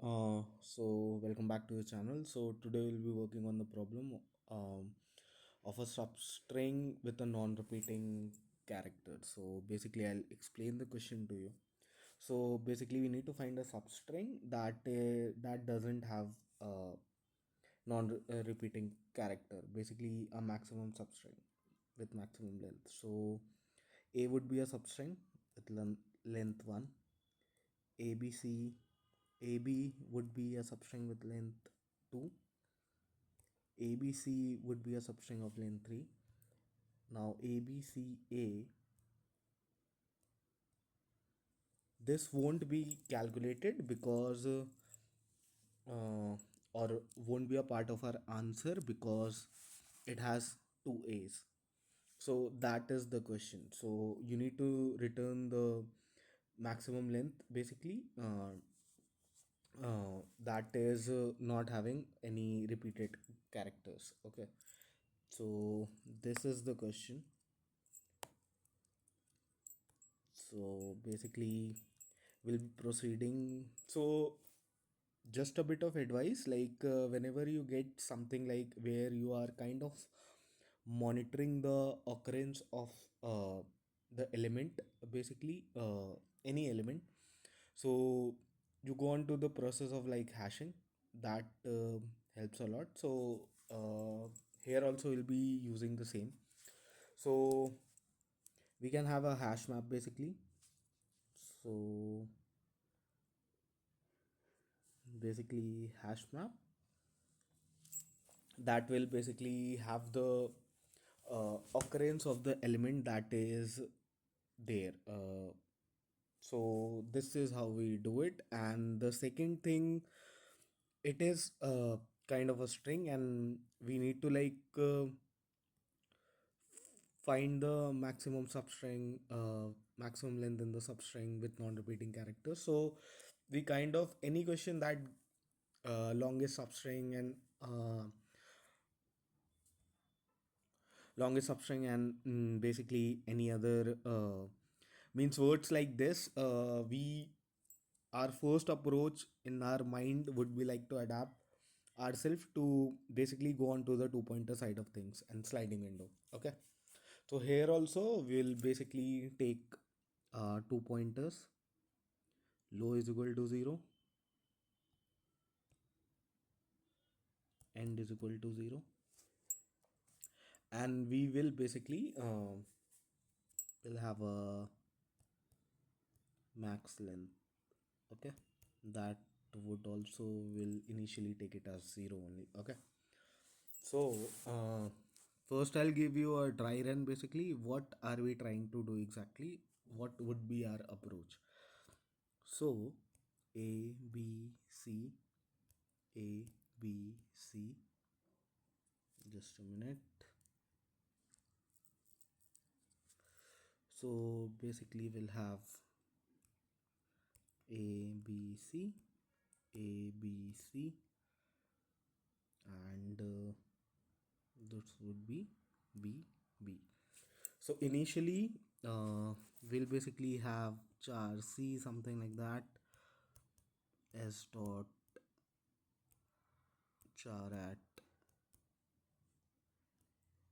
Welcome back to the channel. So today we'll be working on the problem of a substring with a non-repeating character. So basically, I'll explain the question to you. So basically, we need to find a substring that doesn't have a non-repeating character. Basically, a maximum substring with maximum length. So A would be a substring with length 1. ABC AB would be a substring with length 2. ABC would be a substring of length 3. Now ABCA, this won't be calculated because or won't be a part of our answer because it has two A's. So that is the question. So you need to return the maximum length basically, that is not having any repeated characters. Okay, so this is the question. So basically we'll be proceeding. So just a bit of advice, like whenever you get something like where you are kind of monitoring the occurrence of the element, basically any element, so you go on to the process of like hashing. That helps a lot. So here also we'll be using the same. So we can have a hash map basically. So basically hash map that will basically have the occurrence of the element that is there. So this is how we do it. And the second thing, it is kind of a string, and we need to like find the maximum substring, maximum length in the substring with non-repeating characters. So we kind of any question that longest substring and basically any other means words like this, we our first approach in our mind would be like to adapt ourselves to basically go on to the two pointer side of things and sliding window. Okay, so here also we'll basically take two pointers. Low is equal to 0, end is equal to 0, and we will basically will have a max length. Okay, that would also will initially take it as 0 only. Okay, so first I'll give you a dry run. Basically, what are we trying to do exactly? What would be our approach? So a b c, a b c, just a minute. So basically we'll have a b c, a b c, and this would be b b. So initially we'll basically have char c, something like that, s dot char at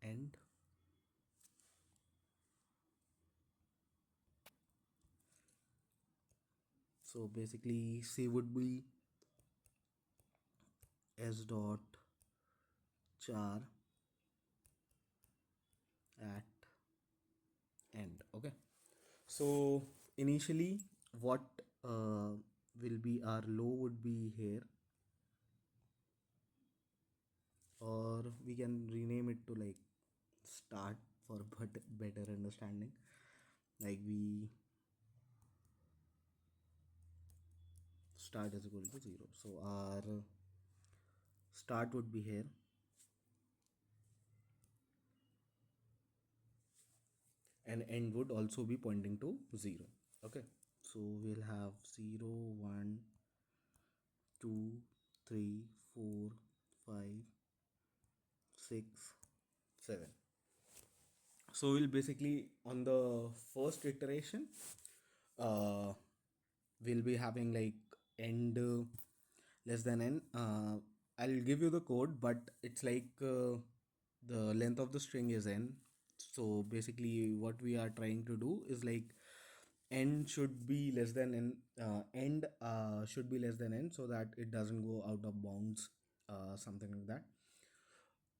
end. So basically c would be s dot char at end. Okay, so initially what will be our low would be here, or we can rename it to like start for better understanding. Like we start is equal to 0, so our start would be here and end would also be pointing to 0. Okay, so we'll have 0 1 2 3 4 5 6 7. So we'll basically on the first iteration we'll be having like end less than n. I'll give you the code, but it's like the length of the string is n. So basically what we are trying to do is like n should be less than n, end should be less than n, so that it doesn't go out of bounds, something like that.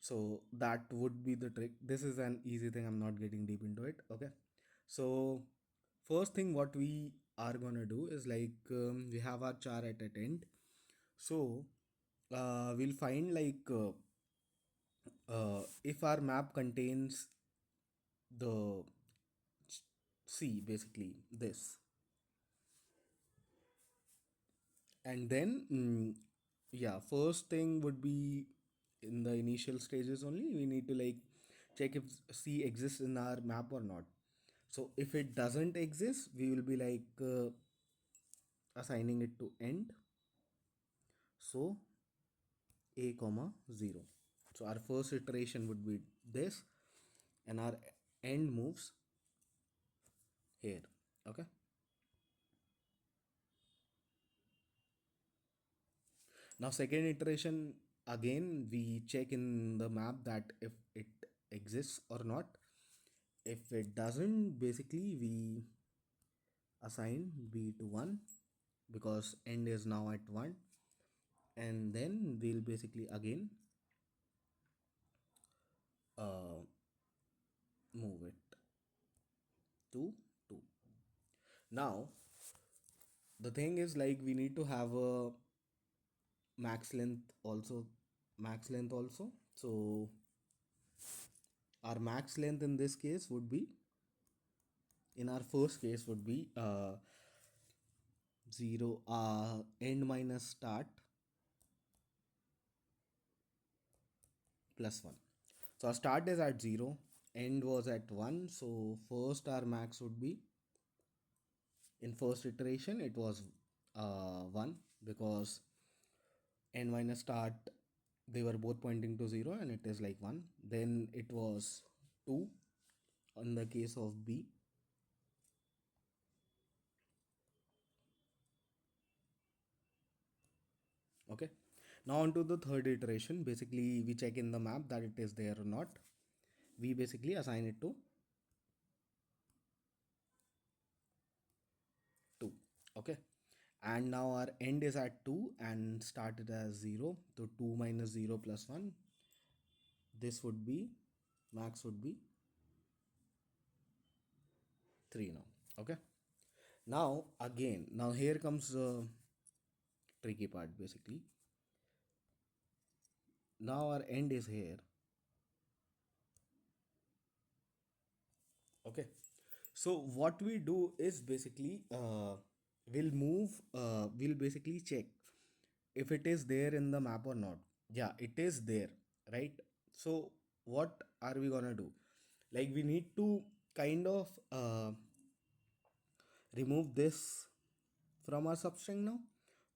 So that would be the trick. This is an easy thing, I'm not getting deep into it. Okay, so first thing what we are gonna do is like, we have our char at end. So we'll find like, if our map contains the c, basically this, and then yeah, first thing would be, in the initial stages only we need to like check if c exists in our map or not. So if it doesn't exist, we will be like, assigning it to end. So a comma 0. So our first iteration would be this, and our end moves here. Okay, now second iteration, again we check in the map that if it exists or not. If it doesn't, basically we assign b to 1, because end is now at 1, and then we'll basically again uh, move it to 2. Now the thing is like, we need to have a max length also, so our max length in this case would be, in our first case would be 0, end minus start plus 1. So our start is at 0, end was at 1, so first our max would be, in first iteration it was 1, because end minus start, they were both pointing to 0 and it is like 1. Then it was 2 in the case of b. Okay, now on to the third iteration. Basically we check in the map that it is there or not. We basically assign it to 2. Okay, and now our end is at 2 and started as 0, so 2 minus 0 plus 1, this would be, max would be 3 now. Okay, now again, now here comes the tricky part. Basically now our end is here. Okay, so what we do is basically, we'll basically check if it is there in the map or not. Yeah, it is there, right? So what are we gonna do? Like, we need to kind of remove this from our substring now,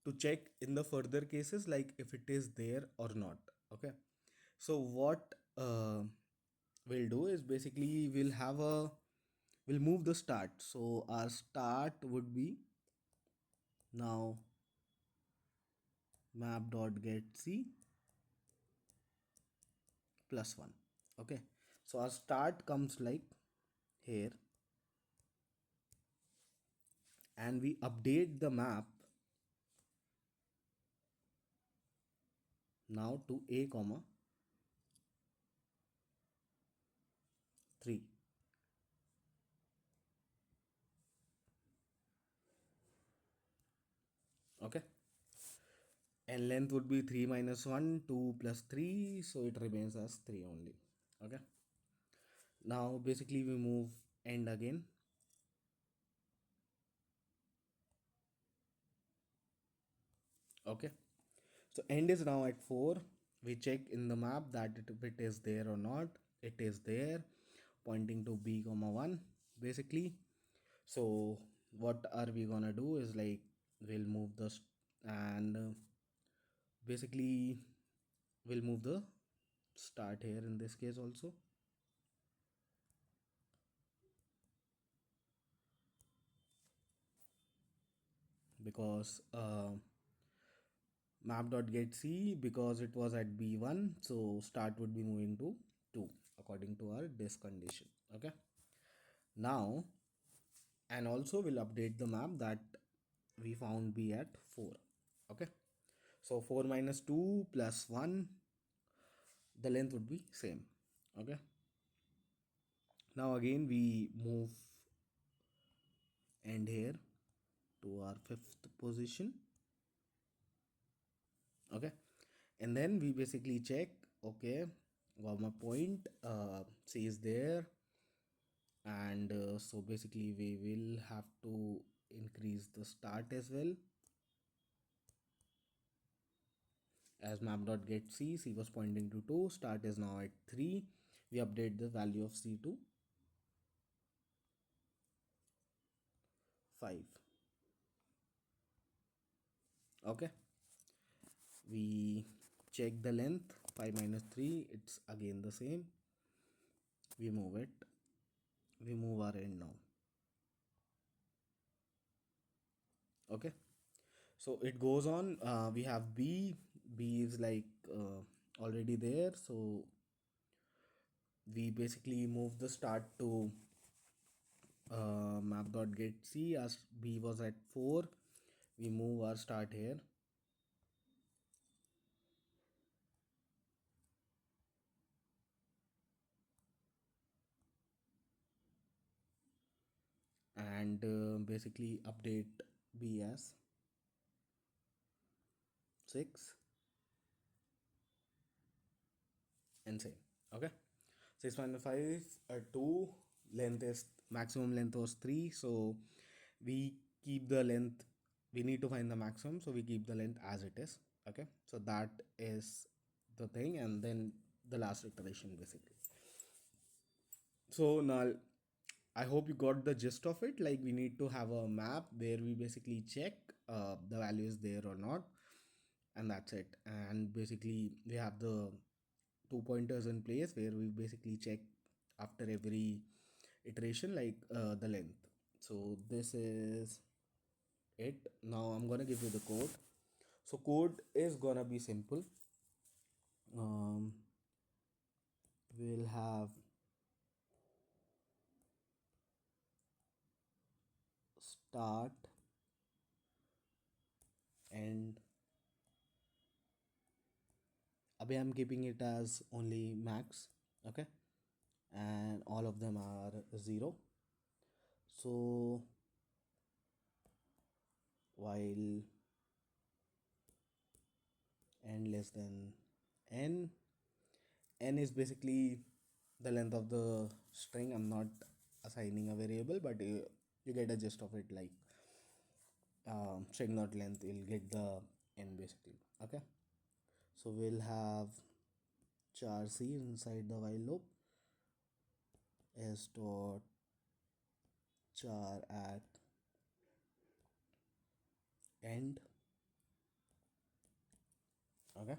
to check in the further cases like if it is there or not. Okay, so what we'll do is basically, we'll move the start. So our start would be now map dot get c plus 1. Okay, so our start comes like here, and we update the map now to a comma 3. Okay, and length would be 3 minus 1, 2 plus 3, so it remains as 3 only. Okay, now basically we move end again. Okay, so end is now at 4. We check in the map that if it is there or not. It is there, pointing to b comma 1 basically. So what are we gonna do is like, we'll move this, and basically we'll move the start here in this case also, because map.getC, because it was at b1, so start would be moving to 2 according to our this condition. Okay, now, and also we'll update the map that we found b at 4. Okay, so 4 minus 2 plus 1, the length would be same. Okay, now again we move end here to our fifth position. Okay, and then we basically check, okay, my point c is there, and so basically we will have to increase the start as well. As map.getC, c was pointing to 2, start is now at 3. We update the value of c to 5. Okay, we check the length, 5 minus 3, it's again the same. We move it, we move our end now. Okay, so it goes on. We have b is like already there, so we basically move the start to map.getC. As b was at 4, we move our start here. And basically update b as 6 and same. Okay, 6 minus 5 2, length is maximum length was 3, so we keep the length, we need to find the maximum, so we keep the length as it is. Okay, so that is the thing, and then the last iteration basically. So now I hope you got the gist of it. Like, we need to have a map where we basically check the value is there or not, and that's it. And basically we have the 2 pointers in place where we basically check after every iteration, like the length. So this is it. Now I'm gonna give you the code. So code is gonna be simple. um, we'll have start and abhi I'm keeping it as only max. Okay, and all of them are 0. So while n less than n, n is basically the length of the string. I'm not assigning a variable, but you get a gist of it. Like string not length, you'll get the n basically. Okay, so we'll have char c inside the while loop, s dot char at end. Okay,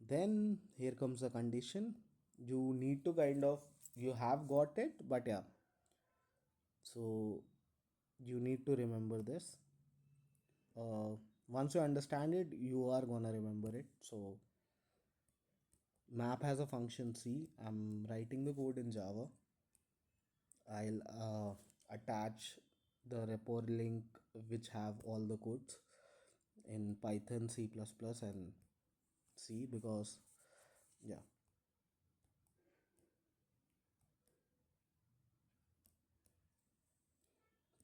then here comes the condition. You need to kind of, you have got it, but yeah, so you need to remember this. Once you understand it, you are gonna remember it. So map has a function c. I'm writing the code in Java. I'll attach the repo link which have all the codes in Python, C++, and C, because yeah.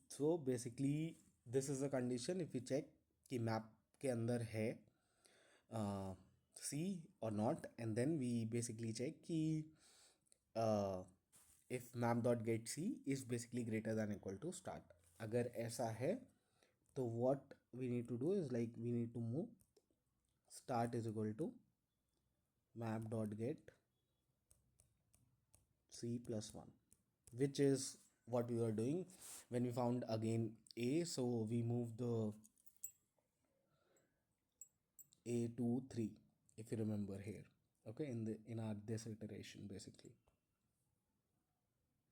So basically this is a condition. If we check कि map के अंदर है C or not, and then we basically check कि if map dot get C is basically greater than equal to start. अगर ऐसा है तो what we need to do is, like, we need to move start is equal to map dot get C plus 1, which is what we were doing when we found again A. So we move the A to 3, if you remember here. Okay, in our this iteration basically.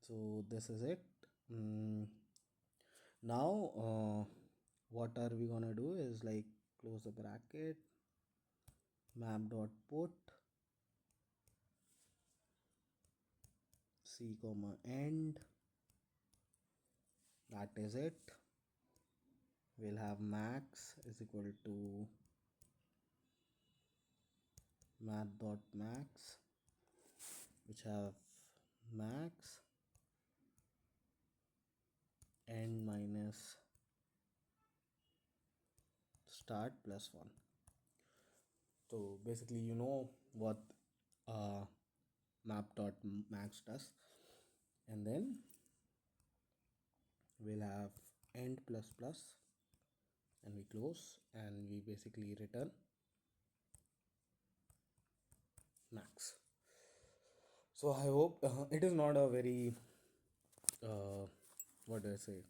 So this is it. Now what are we gonna do is, like, close the bracket, map dot put c comma end. That is it. We'll have max is equal to math dot max, which have max end minus start plus 1. So basically, you know what uh, map dot max does, and then we'll have end plus plus, and we close, and we basically return max. So I hope it is not a very what do I say,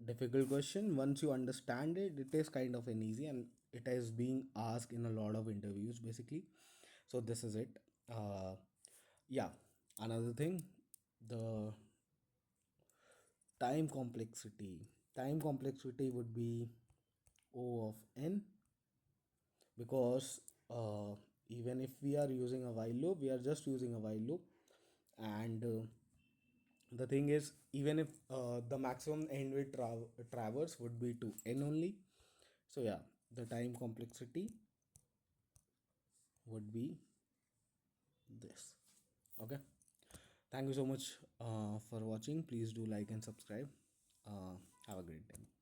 difficult question. Once you understand it, it is kind of an easy, and it is being asked in a lot of interviews basically. So this is it. Yeah, another thing, the time complexity would be O of n, because even if we are using a while loop, we are just using a while loop, and the thing is, even if the maximum end with traverse would be to n only, so yeah, the time complexity would be this. Okay, thank you so much for watching. Please do like and subscribe. Have a great day.